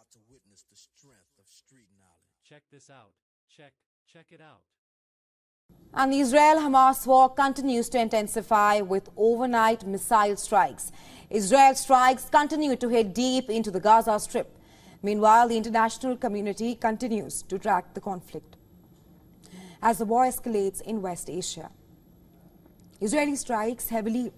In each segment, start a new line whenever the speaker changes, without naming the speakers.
about to witness the strength of street knowledge.
Check this out. Check it out.
And the Israel-Hamas war continues to intensify with overnight missile strikes. Israel strikes continue to hit deep into the Gaza Strip. Meanwhile, the international community continues to track the conflict as the war escalates in West Asia. Israeli strikes heavily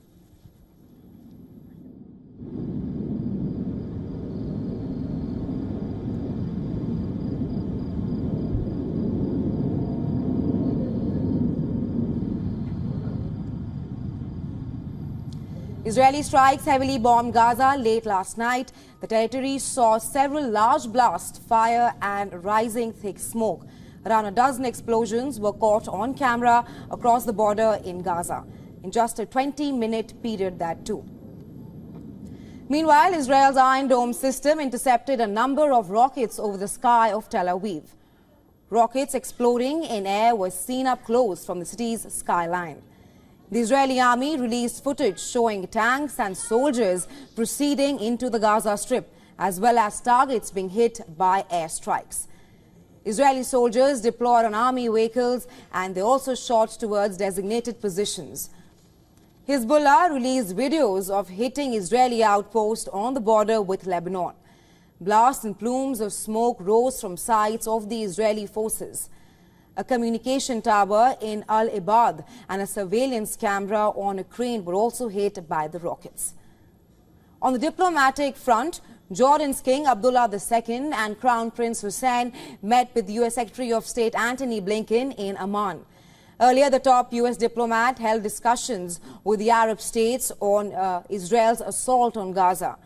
Israeli strikes heavily bombed Gaza late last night. The territory saw several large blasts, fire and rising thick smoke. Around a dozen explosions were caught on camera across the border in Gaza in just a 20-minute period, that too. Meanwhile, Israel's Iron Dome system intercepted a number of rockets over the sky of Tel Aviv. Rockets exploding in air were seen up close from the city's skyline. The Israeli army released footage showing tanks and soldiers proceeding into the Gaza Strip, as well as targets being hit by airstrikes. Israeli soldiers deployed on army vehicles and they also shot towards designated positions. Hezbollah released videos of hitting Israeli outposts on the border with Lebanon. Blasts and plumes of smoke rose from sites of the Israeli forces. A communication tower in Al-Ibad and a surveillance camera on a crane were also hit by the rockets. On the diplomatic front, Jordan's King Abdullah II and Crown Prince Hussein met with U.S. Secretary of State Antony Blinken in Amman. Earlier, the top U.S. diplomat held discussions with the Arab states on Israel's assault on Gaza.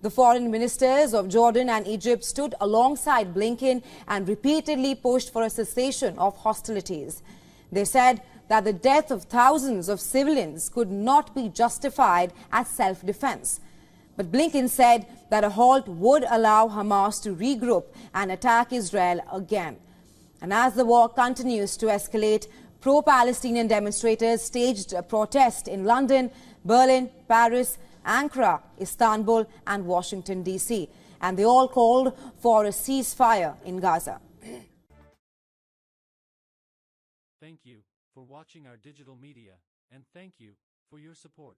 The foreign ministers of Jordan and Egypt stood alongside Blinken and repeatedly pushed for a cessation of hostilities. They said that the death of thousands of civilians could not be justified as self-defense. But Blinken said that a halt would allow Hamas to regroup and attack Israel again. And as the war continues to escalate, pro-Palestinian demonstrators staged a protest in London, Berlin, Paris, Ankara, Istanbul and Washington, D.C. And they all called for a ceasefire in Gaza.
Thank you for watching our digital media, and thank you for your support.